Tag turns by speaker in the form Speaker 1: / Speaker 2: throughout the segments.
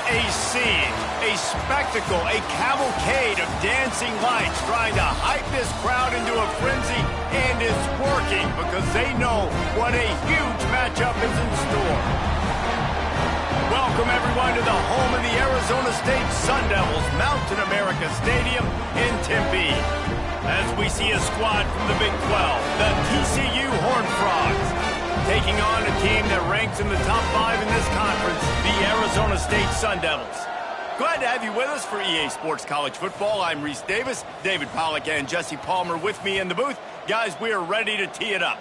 Speaker 1: a scene, a spectacle, a cavalcade of dancing lights trying to hype this crowd into a frenzy, and it's working because they know what a huge matchup is in store. Welcome, everyone, to the home of the Arizona State Sun Devils, Mountain America Stadium in Tempe. As we see a squad from the Big 12, the TCU Horned Frogs, taking on a team that ranks in the top 5 in this conference, the Arizona State Sun Devils. Glad to have you with us for EA Sports College Football. I'm Reese Davis, David Pollack and Jesse Palmer with me in the booth. Guys, we are ready to tee it up.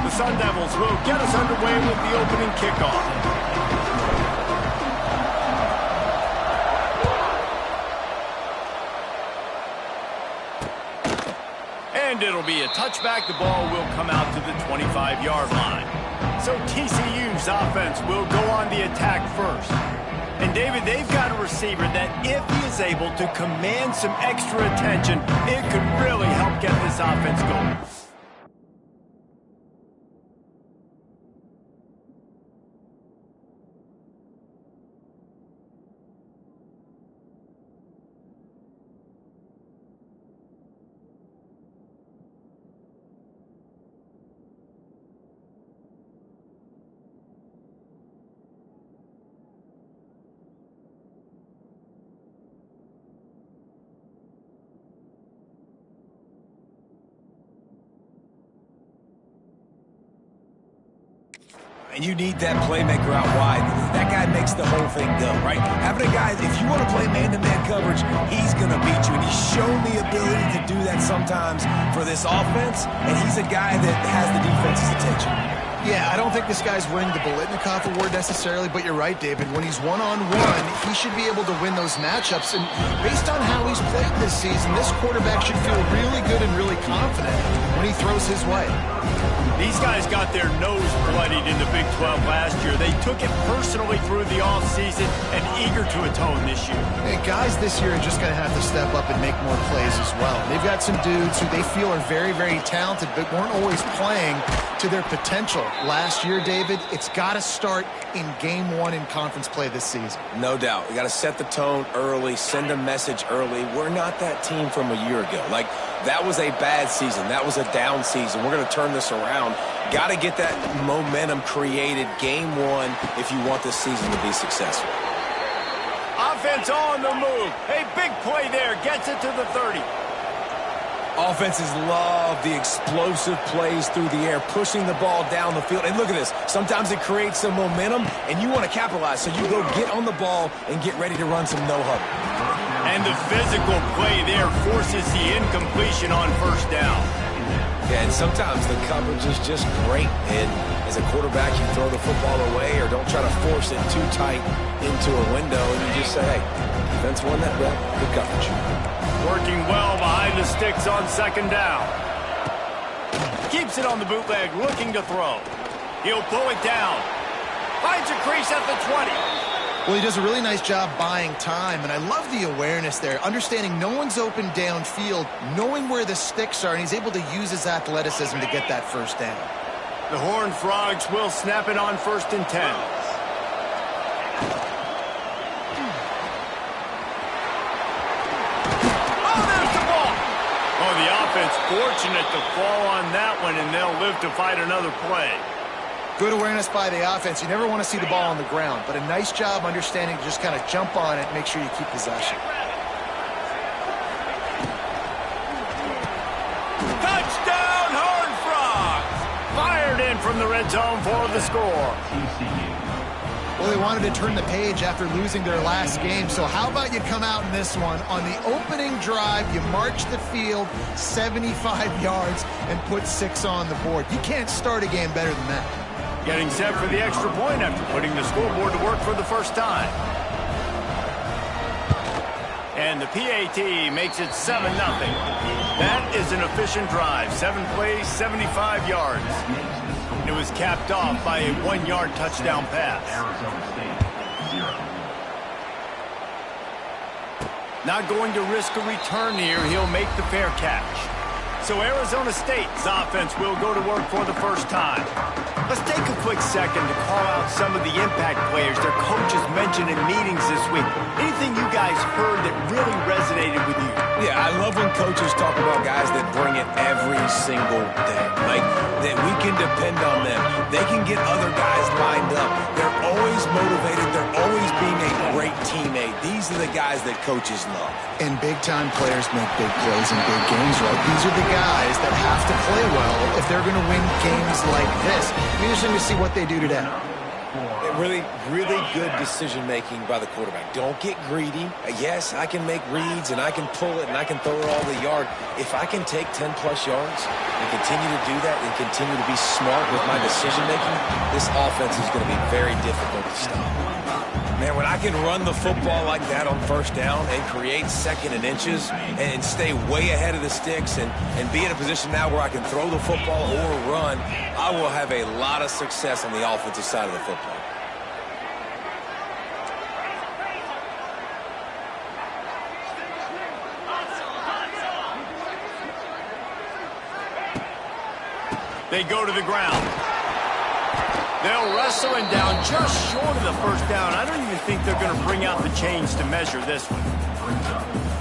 Speaker 1: The Sun Devils will get us underway with the opening kickoff. And it'll be a touchback. The ball will come out to the 25-yard line. So TCU's offense will go on the attack first. And David, they've got a receiver that if he is able to command some extra attention, it could really help get this offense going.
Speaker 2: And you need that playmaker out wide. That guy makes the whole thing go, right? Having a guy, if you want to play man-to-man coverage, he's going to beat you. And he's shown the ability to do that sometimes for this offense. And he's a guy that has the defense's attention.
Speaker 3: Yeah, I don't think this guy's winning the Biletnikoff award necessarily, but you're right, David. When he's one-on-one, he should be able to win those matchups. And based on how he's played this season, this quarterback should feel really good and really confident when he throws his way.
Speaker 1: These guys got their nose bloodied in the Big 12 last year. They took it personally through the offseason and eager to atone this year.
Speaker 3: And guys this year are just going to have to step up and make more plays as well. They've got some dudes who they feel are very, very talented but weren't always playing to their potential. Last year, David, it's got to start in Game 1 in conference play this season.
Speaker 2: No doubt. You got to set the tone early, send a message early. We're not that team from a year ago. Like, that was a bad season. That was a down season. We're going to turn this around. Got to get that momentum created Game 1 if you want this season to be successful.
Speaker 1: Offense on the move. A big play there. Gets it to the 30.
Speaker 2: Offenses love the explosive plays through the air, pushing the ball down the field. And look at this. Sometimes it creates some momentum, and you want to capitalize. So you go get on the ball and get ready to run some no-huddle.
Speaker 1: And the physical play there forces the incompletion on first down.
Speaker 2: Yeah, and sometimes the coverage is just great. And as a quarterback, you throw the football away or don't try to force it too tight into a window. And you just say, hey, defense won that rep. Good coverage.
Speaker 1: Working well behind the sticks on second down. Keeps it on the bootleg, looking to throw. He'll pull it down. Finds a crease at the 20.
Speaker 3: Well, he does a really nice job buying time, and I love the awareness there, understanding no one's open downfield, knowing where the sticks are, and he's able to use his athleticism to get that first down.
Speaker 1: The Horned Frogs will snap it on 1st and 10. Oh, there's the ball! Oh, the offense fortunate to fall on that one, and they'll live to fight another play.
Speaker 3: Good awareness by the offense. You never want to see the ball on the ground, but a nice job understanding to just kind of jump on it and make sure you keep possession.
Speaker 1: Touchdown, Horned Frogs! Fired in from the red zone for the score.
Speaker 3: Well, they wanted to turn the page after losing their last game, so how about you come out in this one? On the opening drive, you march the field 75 yards and put 6 on the board. You can't start a game better than that.
Speaker 1: Getting set for the extra point after putting the scoreboard to work for the first time. And the PAT makes it 7-0. That is an efficient drive. 7 plays, 75 yards. And it was capped off by a 1-yard touchdown pass. Not going to risk a return here. He'll make the fair catch. So Arizona State's offense will go to work for the first time. Let's take a quick second to call out some of the impact players their coaches mentioned in meetings this week. Anything you guys heard that really resonated with you?
Speaker 2: Yeah, I love when coaches talk about guys that bring it every single day. Like, that we can depend on them. They can get other guys lined up. They're always motivated. They're always being a great teammate. These are the guys that coaches love.
Speaker 3: And big-time players make big plays in big games, right? These are the guys that have to play well if they're going to win games like this. It'll be interesting to see what they do today.
Speaker 2: Really, really good decision-making by the quarterback. Don't get greedy. Yes, I can make reads, and I can pull it, and I can throw it all the yard. If I can take 10-plus yards and continue to do that and continue to be smart with my decision-making, this offense is going to be very difficult to stop. Man, when I can run the football like that on first down and create second and inches and stay way ahead of the sticks and be in a position now where I can throw the football or run, I will have a lot of success on the offensive side of the football.
Speaker 1: They go to the ground. They'll wrestle him down just short of the first down. I don't even think they're going to bring out the chains to measure this one.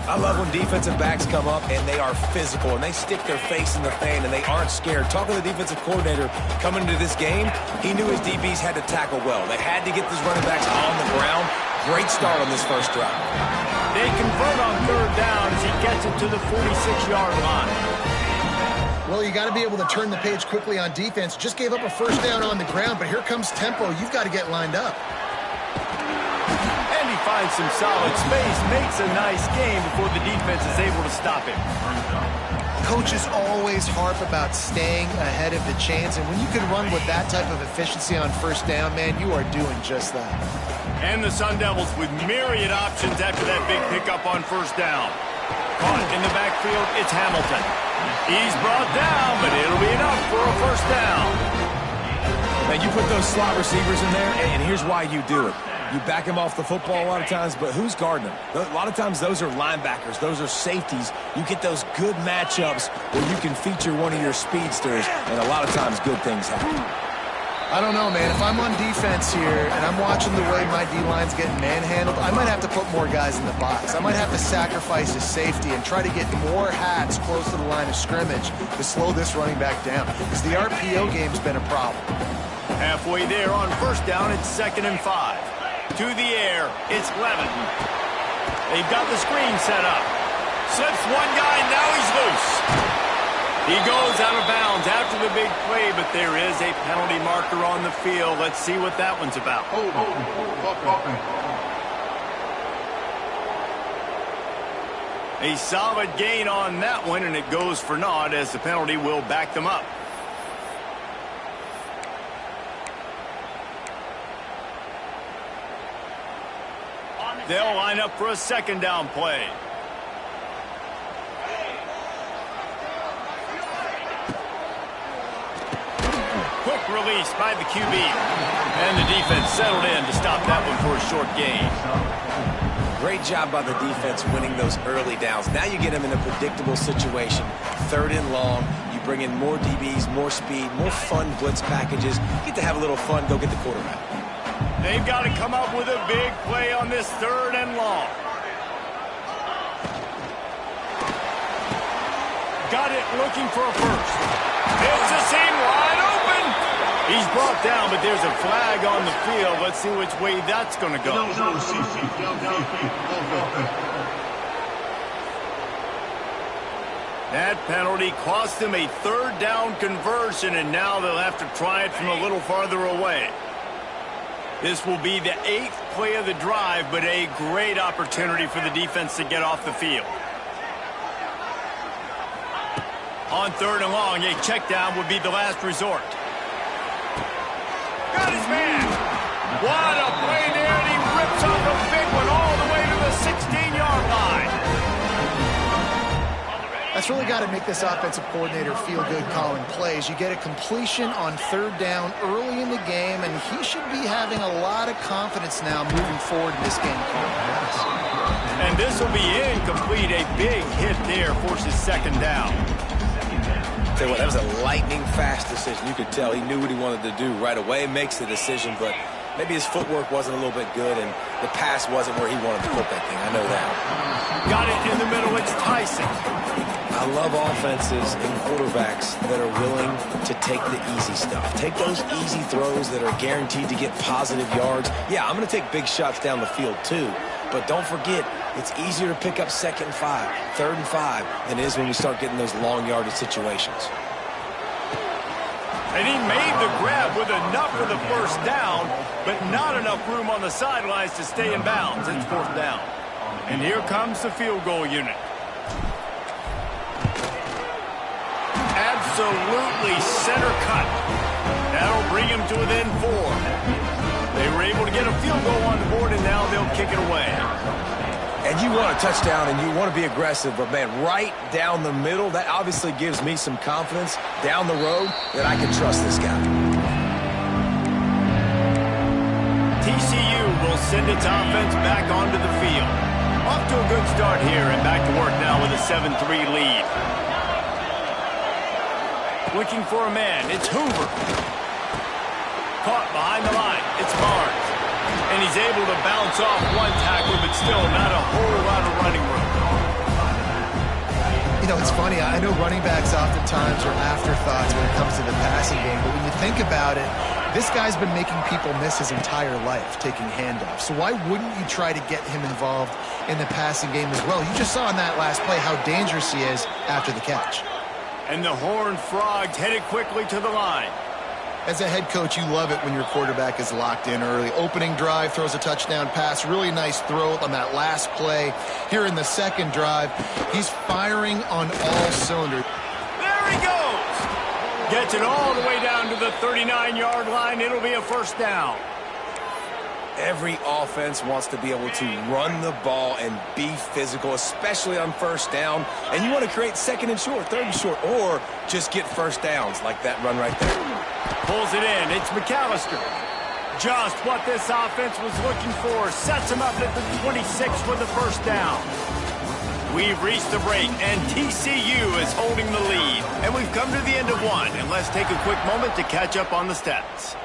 Speaker 2: I love when defensive backs come up and they are physical and they stick their face in the fan and they aren't scared. Talking to the defensive coordinator coming into this game, he knew his DBs had to tackle well. They had to get these running backs on the ground. Great start on this first drive.
Speaker 1: They convert on third down as he gets it to the 46-yard line.
Speaker 3: Well, you got to be able to turn the page quickly on defense. Just gave up a first down on the ground, but here comes tempo. You've got to get lined up.
Speaker 1: And he finds some solid space, makes a nice game before the defense is able to stop him.
Speaker 3: Coaches always harp about staying ahead of the chains, and when you can run with that type of efficiency on first down, man, you are doing just that.
Speaker 1: And the Sun Devils with myriad options after that big pickup on first down. Caught in the backfield, it's Hamilton. He's brought down, but it'll be enough for a first down.
Speaker 2: Man, you put those slot receivers in there, and here's why you do it. You back him off the football a lot of times, but who's guarding him? A lot of times those are linebackers. Those are safeties. You get those good matchups where you can feature one of your speedsters, and a lot of times good things happen.
Speaker 3: I don't know, man. If I'm on defense here and I'm watching the way my D-line's getting manhandled, I might have to put more guys in the box. I might have to sacrifice his safety and try to get more hats close to the line of scrimmage to slow this running back down, because the RPO game's been a problem.
Speaker 1: Halfway there on first down, it's 2nd and 5. To the air, it's Levin. They've got the screen set up. Slips one guy, now he's loose. He goes out of bounds after the big play, but there is a penalty marker on the field. Let's see what that one's about. A solid gain on that one, and it goes for naught as the penalty will back them up. They'll line up for a second down play. Quick release by the QB. And the defense settled in to stop that one for a short gain.
Speaker 2: Great job by the defense winning those early downs. Now you get them in a predictable situation. 3rd and long. You bring in more DBs, more speed, more fun blitz packages. You get to have a little fun. Go get the quarterback.
Speaker 1: They've got to come up with a big play on this 3rd and long. Got it looking for a first. It's a seam wide open. He's brought down, but there's a flag on the field. Let's see which way that's going to go. That penalty cost them a 3rd down conversion, and now they'll have to try it from a little farther away. This will be the 8th play of the drive, but a great opportunity for the defense to get off the field. On 3rd and long, a check down would be the last resort. Got his man. What a play there, and he rips off a big one all the way to the 16-yard line.
Speaker 3: That's really got to make this offensive coordinator feel good calling plays. You get a completion on 3rd down early in the game, and he should be having a lot of confidence now moving forward in this game.
Speaker 1: And this will be incomplete. A big hit there forces 2nd down.
Speaker 2: Tell you what, that was a lightning-fast decision. You could tell he knew what he wanted to do right away. Makes the decision, but maybe his footwork wasn't a little bit good, and the pass wasn't where he wanted to put that thing. I know that.
Speaker 1: Got it in the middle. It's Tyson.
Speaker 2: I love offenses and quarterbacks that are willing to take the easy stuff. Take those easy throws that are guaranteed to get positive yards. Yeah, I'm going to take big shots down the field too. But don't forget, it's easier to pick up 2nd and 5, 3rd and 5 than it is when we start getting those long yardage situations.
Speaker 1: And he made the grab with enough for the first down, but not enough room on the sidelines to stay in bounds. It's 4th down. And here comes the field goal unit. Absolutely center cut. That'll bring him to within 4. They were able to get a field goal on the board, and now they'll kick it away.
Speaker 2: And you want a touchdown, and you want to be aggressive, but, man, right down the middle, that obviously gives me some confidence down the road that I can trust this guy.
Speaker 1: TCU will send its offense back onto the field. Off to a good start here, and back to work now with a 7-3 lead. Looking for a man. It's Hoover. Caught behind the line. It's Barnes. And he's able to bounce off one tackle, but still not a whole lot of running room.
Speaker 3: You know, it's funny. I know running backs oftentimes are afterthoughts when it comes to the passing game, but when you think about it, this guy's been making people miss his entire life taking handoffs. So why wouldn't you try to get him involved in the passing game as well? You just saw in that last play how dangerous he is after the catch.
Speaker 1: And the Horned Frogs headed quickly to the line.
Speaker 3: As a head coach, you love it when your quarterback is locked in early. Opening drive, throws a touchdown pass. Really nice throw on that last play. Here in the second drive, he's firing on all cylinders.
Speaker 1: There he goes! Gets it all the way down to the 39-yard line. It'll be a 1st down.
Speaker 2: Every offense wants to be able to run the ball and be physical, especially on 1st down. And you want to create 2nd and short, 3rd and short, or just get 1st downs like that run right there.
Speaker 1: Pulls it in. It's McAllister. Just what this offense was looking for. Sets him up at the 26 for the 1st down. We've reached the break, and TCU is holding the lead. And we've come to the end of one. And let's take a quick moment to catch up on the stats.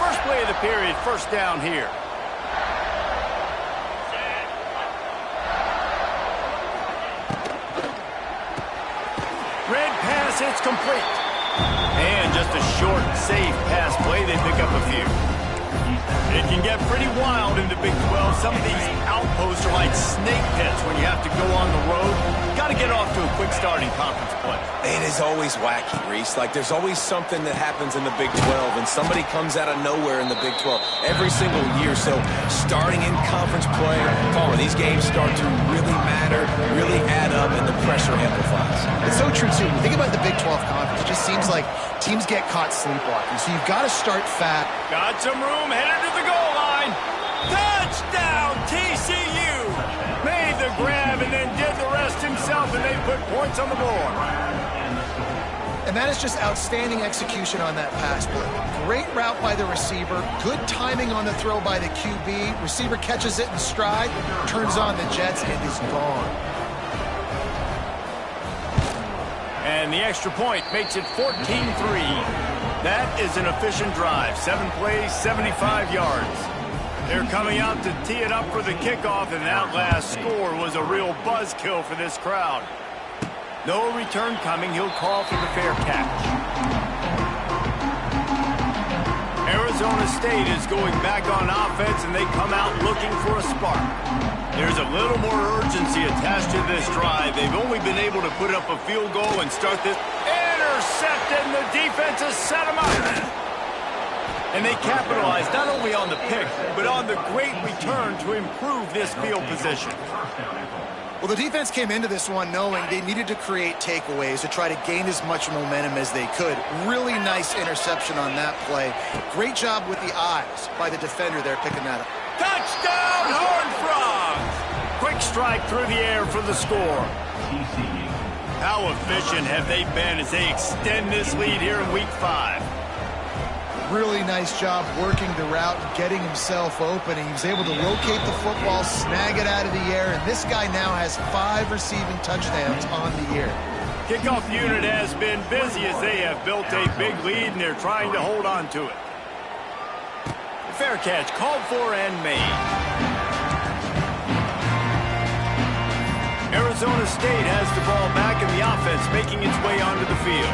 Speaker 1: First play of the period, 1st down here. Red pass, it's complete. And just a short, safe pass play, they pick up a few. It can get pretty wild in the Big 12. Some of these outposts are like snake pits when you have to go on the road. Got to get off to a quick start in conference play.
Speaker 2: It is always wacky, Reese. Like, there's always something that happens in the Big 12, and somebody comes out of nowhere in the Big 12 every single year. So starting in conference play, when these games start to really matter, really add up, and the pressure amplifies.
Speaker 3: It's so true, too. When you think about the Big 12 conference, it just seems like teams get caught sleepwalking. So you've got to start fat.
Speaker 1: Got some room, headed to the goal line. Touchdown, TCU! Made the grab and then did the rest himself, and they put points on the board.
Speaker 3: And that is just outstanding execution on that pass play. Great route by the receiver, good timing on the throw by the QB. Receiver catches it in stride, turns on the jets, and is gone.
Speaker 1: And the extra point makes it 14-3. That is an efficient drive. 7 plays, 75 yards. They're coming out to tee it up for the kickoff, and that last score was a real buzzkill for this crowd. No return coming. He'll call for the fair catch. Arizona State is going back on offense, and they come out looking for a spark. There's a little more urgency attached to this drive. They've only been able to put up a field goal and start this. Intercepted, and the defense has set them up. And they capitalized not only on the pick, but on the great return to improve this field position.
Speaker 3: Well, the defense came into this one knowing they needed to create takeaways to try to gain as much momentum as they could. Really nice interception on that play. Great job with the eyes by the defender there picking that up.
Speaker 1: Touchdown, Horned Frogs! Quick strike through the air for the score. How efficient have they been as they extend this lead here in Week 5?
Speaker 3: really nice job working the route and getting himself open. He was able to locate the football, snag it out of the air, and this guy now has 5 receiving touchdowns on the year.
Speaker 1: Kickoff unit has been busy as they have built a big lead, and they're trying to hold on to it. Fair catch called for and made. Arizona State has the ball back, and the offense making its way onto the field.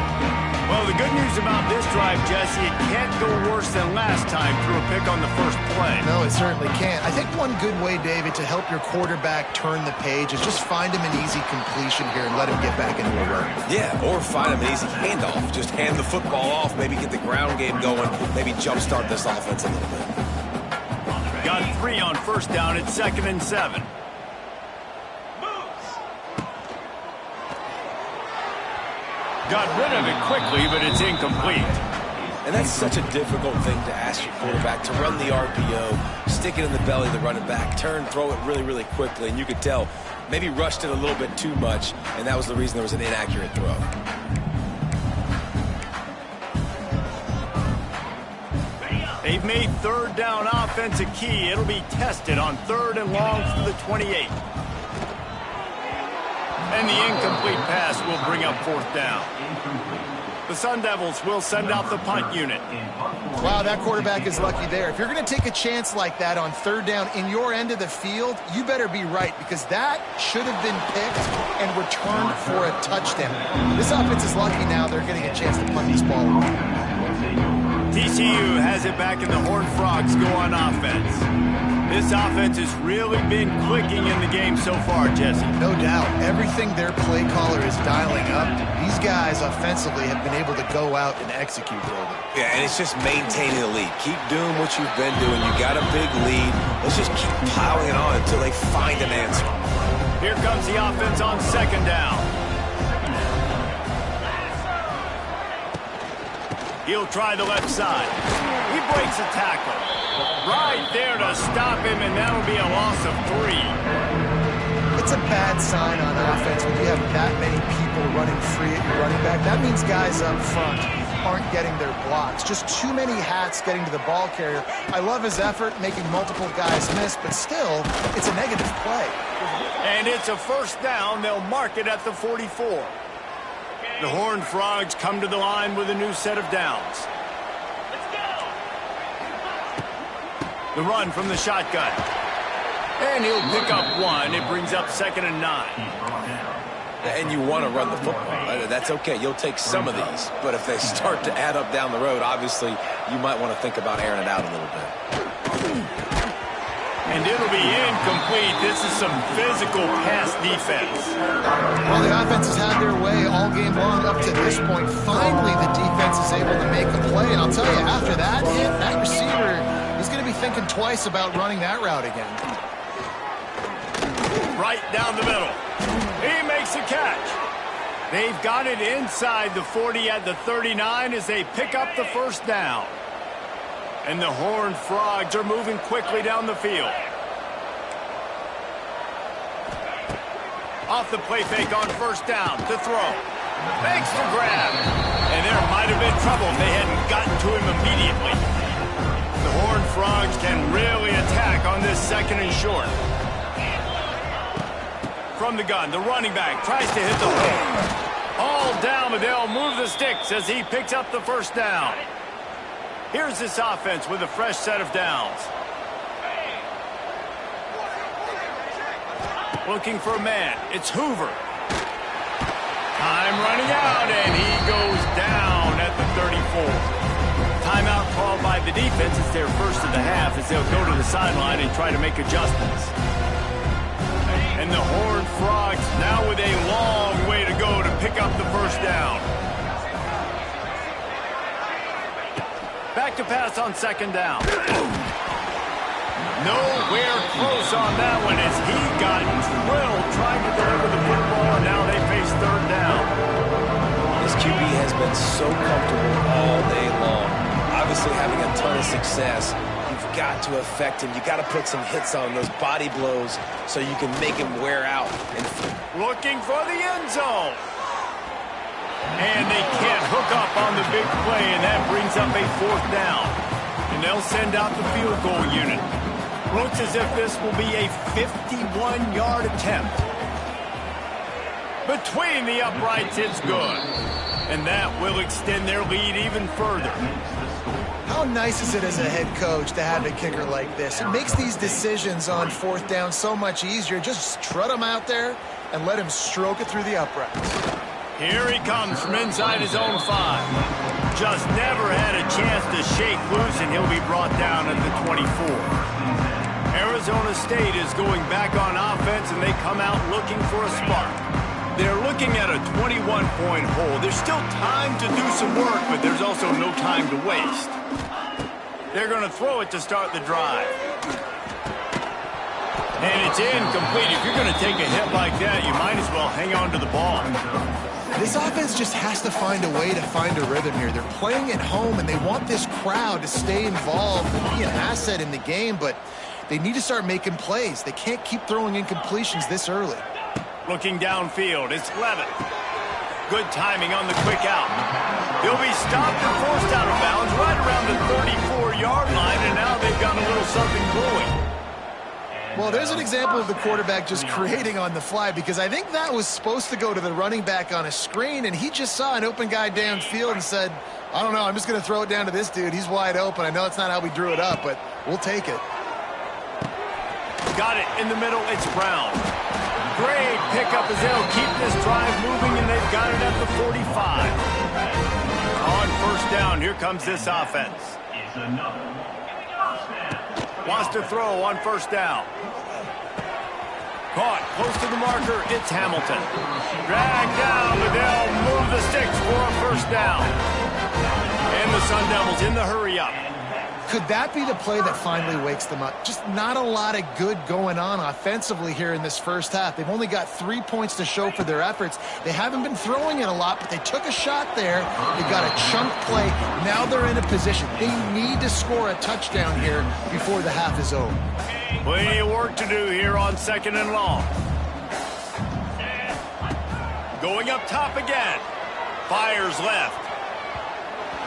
Speaker 1: Well, the good news about this drive, Jesse, it can't go worse than last time through a pick on the first play.
Speaker 3: No, it certainly can't. I think one good way, David, to help your quarterback turn the page is just find him an easy completion here and let him get back into a run.
Speaker 2: Yeah, or find him an easy handoff. Just hand the football off, maybe get the ground game going, maybe jumpstart this offense a little bit.
Speaker 1: Got 3 on first down at 2nd and 7. Got rid of it quickly, but it's incomplete.
Speaker 2: And that's such a difficult thing to ask your quarterback, to run the RPO, stick it in the belly of the running back, turn, throw it really, really quickly. And you could tell, maybe rushed it a little bit too much, and that was the reason there was an inaccurate throw.
Speaker 1: They've made 3rd down offense a key. It'll be tested on 3rd and long from the 28. And the incomplete pass will bring up 4th down. The Sun Devils will send out the punt unit.
Speaker 3: Wow, that quarterback is lucky there. If you're going to take a chance like that on 3rd down in your end of the field, you better be right, because that should have been picked and returned for a touchdown. This offense is lucky now they're getting a chance to punt this ball.
Speaker 1: TCU has it back, and the Horned Frogs go on offense. This offense has really been clicking in the game so far, Jesse.
Speaker 3: No doubt. Everything their play caller is dialing up, these guys offensively have been able to go out and execute for them.
Speaker 2: Yeah, and it's just maintaining the lead. Keep doing what you've been doing. You got a big lead. Let's just keep piling it on until they find an answer.
Speaker 1: Here comes the offense on 2nd down. He'll try the left side. He breaks a tackle. Right there to stop him, and that'll be a loss of 3.
Speaker 3: It's a bad sign on offense when you have that many people running free at your running back. That means guys up front aren't getting their blocks. Just too many hats getting to the ball carrier. I love his effort, making multiple guys miss, but still, it's a negative play.
Speaker 1: And it's a 1st down. They'll mark it at the 44. The Horned Frogs come to the line with a new set of downs. The run from the shotgun. And he'll pick up 1. It brings up 2nd and 9.
Speaker 2: And you want to run the football. That's okay. You'll take some of these. But if they start to add up down the road, obviously, you might want to think about airing it out a little bit.
Speaker 1: And it'll be incomplete. This is some physical pass defense.
Speaker 3: Well, the offense has had their way all game long up to this point. Finally, the defense is able to make a play. And I'll tell you, after that hit, that receiver is going to be thinking twice about running that route again.
Speaker 1: Right down the middle. He makes a catch. They've got it inside the 40 at the 39 as they pick up the 1st down. And the Horned Frogs are moving quickly down the field. Off the play fake on 1st down to throw. Makes the grab. And there might have been trouble if they hadn't gotten to him immediately. The Horned Frogs can really attack on this 2nd and short. From the gun, the running back tries to hit the hole. All down, but they'll move the sticks as he picks up the 1st down. Here's this offense with a fresh set of downs. Looking for a man. It's Hoover. Time running out, and he goes down at the 34. Timeout called by the defense. It's their 1st of the half as they'll go to the sideline and try to make adjustments. And the Horned Frogs now with a long way to go to pick up the 1st down. Back to pass on 2nd down. Nowhere close on that one as he got drilled trying to deliver the football, and now they face 3rd down.
Speaker 2: This QB has been so comfortable all day long. Obviously having a ton of success. You've got to affect him. You got to put some hits on those body blows so you can make him wear out. And
Speaker 1: looking for the end zone. And they can't hook up on the big play, and that brings up a 4th down. And they'll send out the field goal unit. Looks as if this will be a 51-yard attempt. Between the uprights, it's good. And that will extend their lead even further.
Speaker 3: How nice is it as a head coach to have a kicker like this? It makes these decisions on 4th down so much easier. Just trot him out there and let him stroke it through the uprights.
Speaker 1: Here he comes from inside his own 5. Just never had a chance to shake loose, and he'll be brought down at the 24. Arizona State is going back on offense, and they come out looking for a spark. They're looking at a 21-point hole. There's still time to do some work, but there's also no time to waste. They're going to throw it to start the drive. And it's incomplete. If you're going to take a hit like that, you might as well hang on to the ball.
Speaker 3: This offense just has to find a way to find a rhythm here. They're playing at home, and they want this crowd to stay involved and be an asset in the game, but they need to start making plays. They can't keep throwing incompletions this early.
Speaker 1: Looking downfield, it's Levitt. Good timing on the quick out. He'll be stopped and forced out of bounds right around the 34-yard line, and now they've got a little something brewing.
Speaker 3: Well, there's an example of the quarterback just creating on the fly, because I think that was supposed to go to the running back on a screen, and he just saw an open guy downfield and said, I don't know, I'm just going to throw it down to this dude. He's wide open. I know it's not how we drew it up, but we'll take it.
Speaker 1: Got it in the middle. It's Brown. Great pickup as they'll keep this drive moving, and they've got it at the 45. On 1st down, here comes this offense. Wants to throw on 1st down. Caught close to the marker. It's Hamilton. Dragged down, but they'll move the sticks for a 1st down. And the Sun Devils in the hurry-up.
Speaker 3: Could that be the play that finally wakes them up? Just not a lot of good going on offensively here in this 1st half. They've only got 3 points to show for their efforts. They haven't been throwing it a lot, but they took a shot there. They got a chunk play. Now they're in a position. They need to score a touchdown here before the half is over.
Speaker 1: Plenty of work to do here on 2nd and long. Going up top again. Fires left.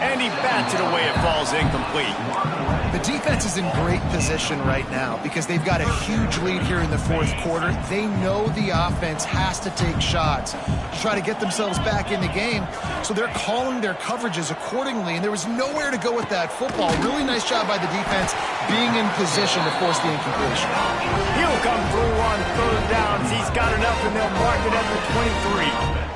Speaker 1: And he bats it away. It falls incomplete.
Speaker 3: The defense is in great position right now because they've got a huge lead here in the 4th quarter. They know the offense has to take shots to try to get themselves back in the game, so they're calling their coverages accordingly, and there was nowhere to go with that football. Really nice job by the defense being in position to force the incompletion.
Speaker 1: He'll come through on 3rd downs. He's got enough, and they'll mark it at the 23.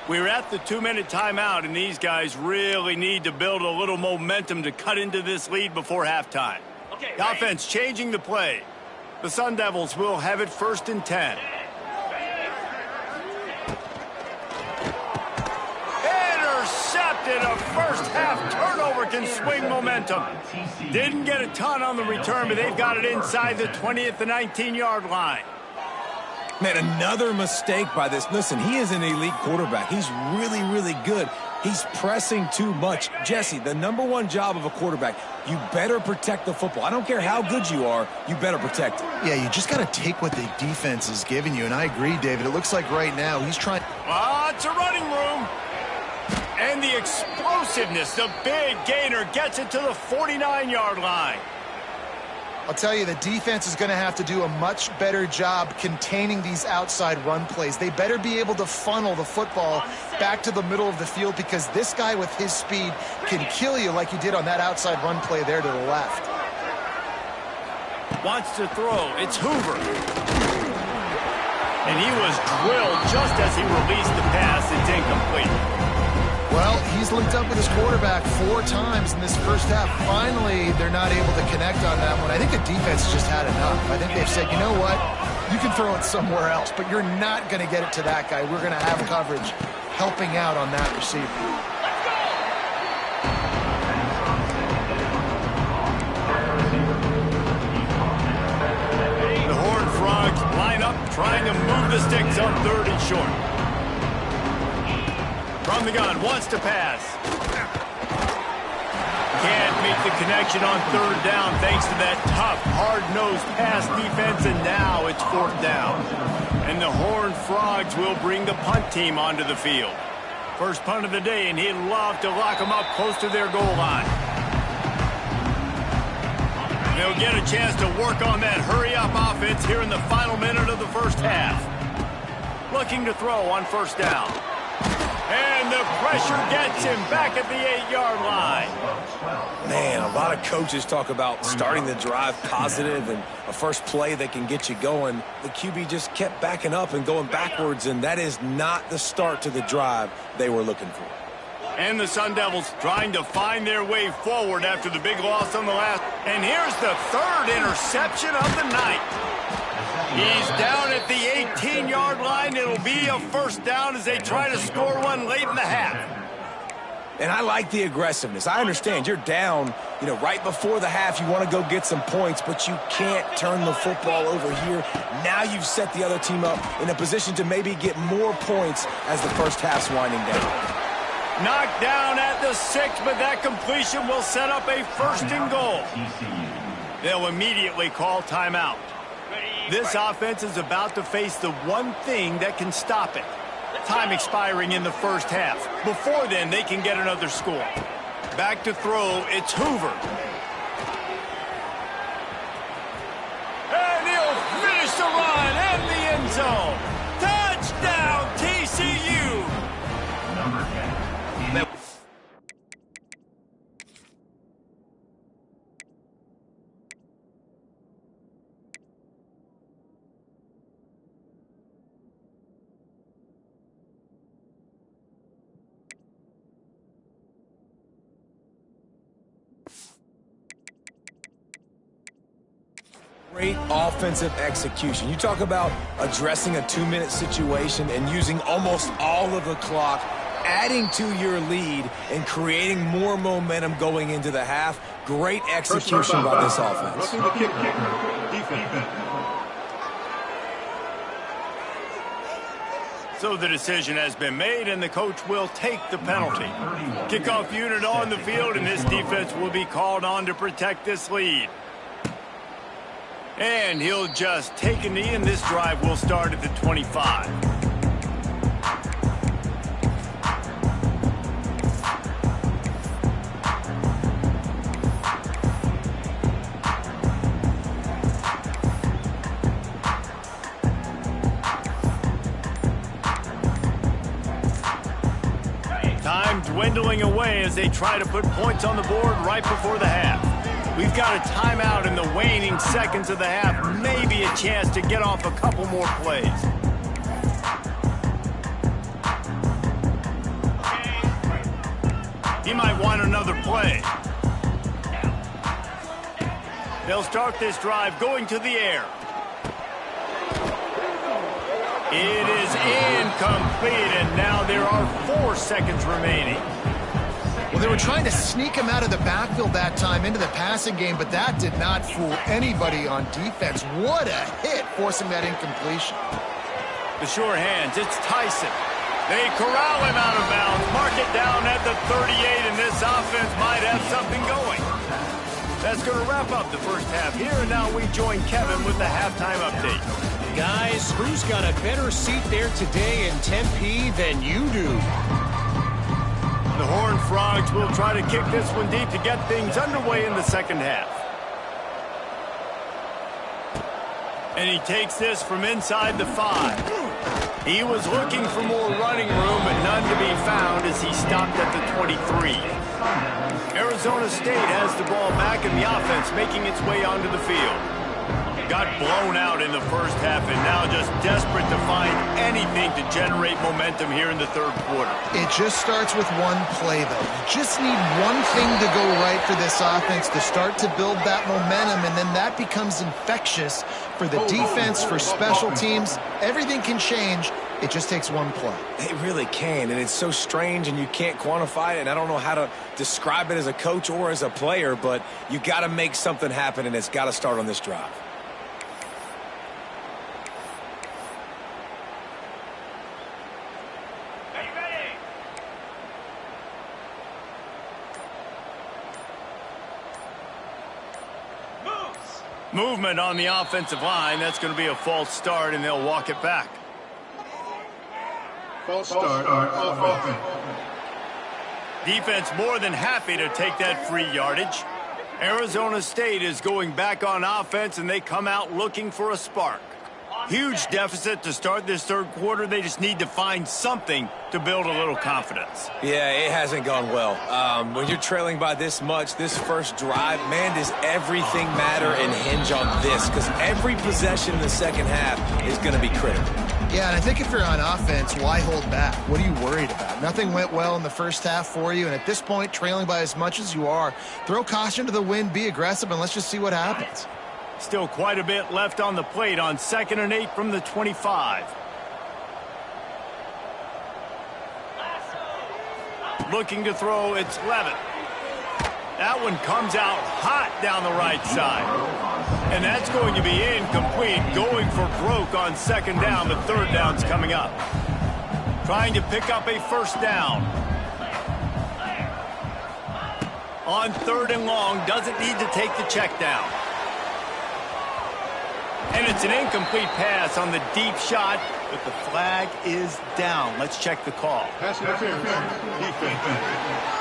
Speaker 1: We're at the 2-minute timeout, and these guys really need to build a little momentum to cut into this lead before halftime. The offense changing the play. The Sun Devils will have it 1st and 10. Intercepted. A 1st half turnover can swing momentum. Didn't get a ton on the return, but they've got it inside the 20 at the 19-yard line.
Speaker 2: Man, another mistake by this. Listen, he is an elite quarterback. He's really, really good. He's pressing too much. Jesse, the #1 job of a quarterback, you better protect the football. I don't care how good you are, you better protect it.
Speaker 3: Yeah, you just got to take what the defense is giving you, and I agree, David. It looks like right now he's trying...
Speaker 1: Lots of running room. And the explosiveness, the big gainer gets it to the 49-yard line.
Speaker 3: I'll tell you, the defense is going to have to do a much better job containing these outside run plays. They better be able to funnel the football back to the middle of the field, because this guy with his speed can kill you like he did on that outside run play there to the left.
Speaker 1: Wants to throw. It's Hoover. And he was drilled just as he released the pass. It's incomplete.
Speaker 3: Well, he's linked up with his quarterback 4 times in this 1st half. Finally, they're not able to connect on that one. I think the defense just had enough. I think they've said, you know what? You can throw it somewhere else, but you're not going to get it to that guy. We're going to have coverage helping out on that receiver.
Speaker 1: The Horned Frogs line up, trying to move the sticks on 3rd and short. From the gun, wants to pass. Can't make the connection on 3rd down thanks to that tough, hard-nosed pass defense, and now it's 4th down. And the Horned Frogs will bring the punt team onto the field. First punt of the day, and he'd love to lock them up close to their goal line. They'll get a chance to work on that hurry-up offense here in the final minute of the first half. Looking to throw on first down. And the pressure gets him back at the 8-yard line.
Speaker 2: Man, a lot of coaches talk about starting the drive positive and a first play that can get you going. The QB just kept backing up and going backwards, and that is not the start to the drive they were looking for.
Speaker 1: And the Sun Devils trying to find their way forward after the big loss on the last. And here's the third interception of the night. He's down at the 18-yard line. It'll be a first down as they try to score one late in the half.
Speaker 2: And I like the aggressiveness. I understand you're down, right before the half. You want to go get some points, but you can't turn the football over here. Now you've set the other team up in a position to maybe get more points as the first half's winding down.
Speaker 1: Knocked down at the 6, but that completion will set up a first and goal. They'll immediately call timeout. This offense is about to face the one thing that can stop it. Time expiring in the first half. Before then, they can get another score. Back to throw, it's Hoover. And he'll finish the run and the end zone. Touchdown, TCU! Number 10.
Speaker 2: Great offensive execution. You talk about addressing a 2-minute situation and using almost all of the clock, adding to your lead and creating more momentum going into the half. Great execution by this offense.
Speaker 1: So the decision has been made, and the coach will take the penalty. Kickoff unit on the field, and this defense will be called on to protect this lead. And he'll just take a knee, and this drive will start at the 25. Time dwindling away as they try to put points on the board right before the half. We've got a timeout in the waning seconds of the half. Maybe a chance to get off a couple more plays. He might want another play. They'll start this drive going to the air. It is incomplete, and now there are 4 seconds remaining.
Speaker 3: Well, they were trying to sneak him out of the backfield that time into the passing game, but that did not fool anybody on defense. What a hit, forcing that incompletion.
Speaker 1: The sure hands, it's Tyson. They corral him out of bounds, mark it down at the 38, and this offense might have something going. That's going to wrap up the first half here, and now we join Kevin with the halftime update.
Speaker 4: Guys, who's got a better seat there today in Tempe than you do?
Speaker 1: The Horned Frogs will try to kick this one deep to get things underway in the second half. And he takes this from inside the 5. He was looking for more running room, but none to be found as he stopped at the 23. Arizona State has the ball back in the offense, making its way onto the field. Got blown out in the first half and now just desperate to find anything to generate momentum here in the third quarter.
Speaker 3: It just starts with one play, though. You just need one thing to go right for this offense to start to build that momentum, and then that becomes infectious for the defense, for special teams. Everything can change. It just takes one play.
Speaker 2: It really can, and it's so strange, and you can't quantify it, and I don't know how to describe it as a coach or as a player, but you got to make something happen, and it's got to start on this drive.
Speaker 1: Movement on the offensive line. That's going to be a false start, and they'll walk it back.
Speaker 5: False start on offense.
Speaker 1: Defense more than happy to take that free yardage. Arizona State is going back on offense, and they come out looking for a spark. Huge deficit to start this third quarter. They just need to find something to build a little confidence.
Speaker 2: Yeah, it hasn't gone well. When you're trailing by this much, this first drive, man, does everything matter and hinge on this? Because every possession in the second half is going to be critical.
Speaker 3: Yeah, and I think if you're on offense, why hold back? What are you worried about? Nothing went well in the first half for you, and at this point, trailing by as much as you are, throw caution to the wind, be aggressive, and let's just see what happens.
Speaker 1: Still quite a bit left on the plate on 2nd and 8 from the 25. Looking to throw, it's Levitt. That one comes out hot down the right side. And that's going to be incomplete, going for broke on 2nd down, but 3rd down's coming up. Trying to pick up a 1st down. On 3rd and long, doesn't need to take the check down. And it's an incomplete pass on the deep shot, but the flag is down. Let's check the call.
Speaker 5: Pass interference. Defense.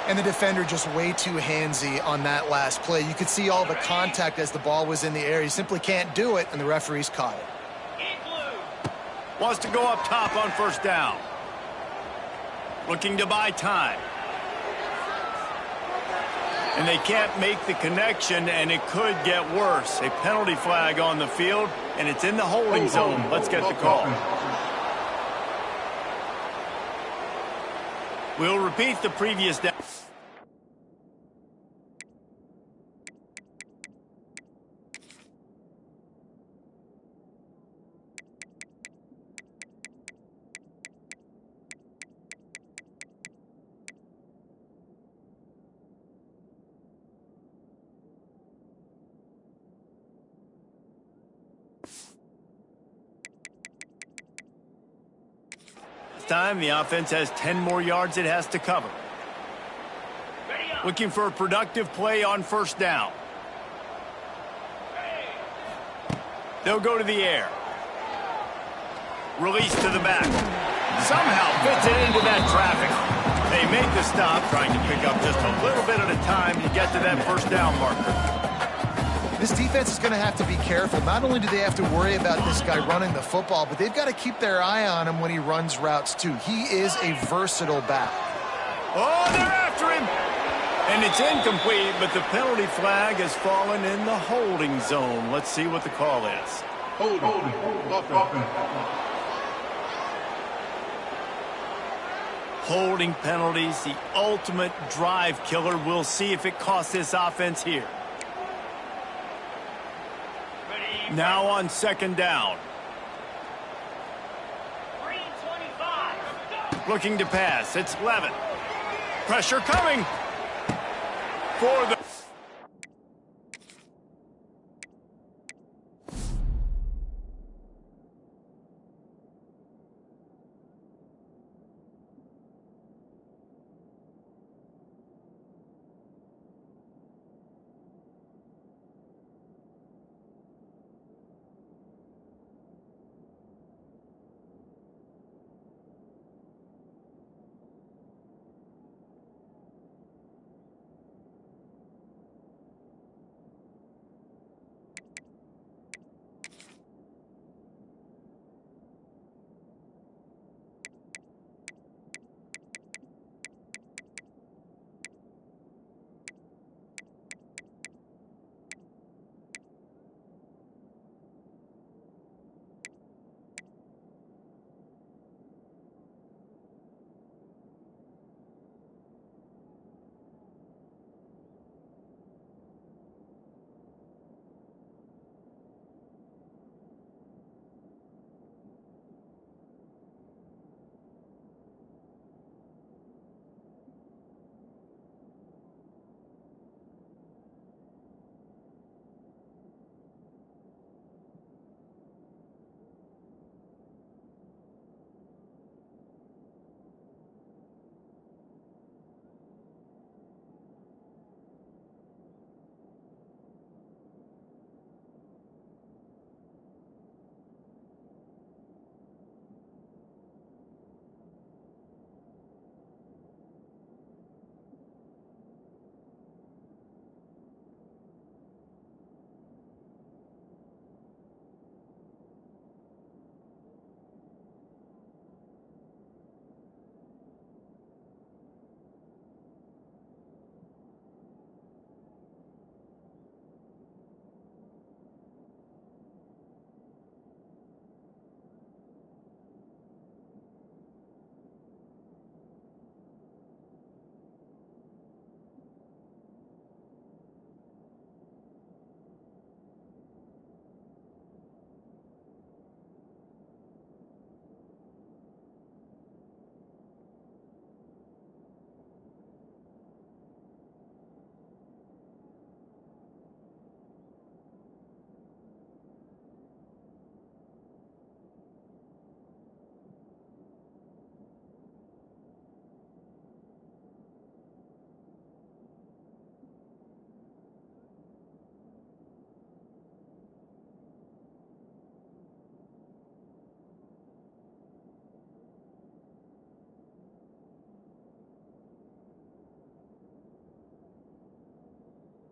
Speaker 3: And the defender just way too handsy on that last play. You could see all the contact as the ball was in the air. He simply can't do it, and the referees caught it.
Speaker 1: Wants to go up top on 1st down. Looking to buy time. And they can't make the connection, and it could get worse. A penalty flag on the field, and it's in the holding zone. Let's get the call. We'll repeat the previous down. Time the offense has 10 more yards it has to cover. Looking for a productive play on 1st down. They'll go to the air. Release to the back. Somehow fits it into that traffic. They make the stop, trying to pick up just a little bit at a time to get to that 1st down marker.
Speaker 3: This defense is going to have to be careful. Not only do they have to worry about this guy running the football, but they've got to keep their eye on him when he runs routes, too. He is a versatile back.
Speaker 1: Oh, they're after him! And it's incomplete, but the penalty flag has fallen in the holding zone. Let's see what the call is.
Speaker 5: Holding.
Speaker 1: Holding penalties, the ultimate drive killer. We'll see if it costs this offense here. Now on 2nd down. Looking to pass. It's Levitt. Pressure coming for the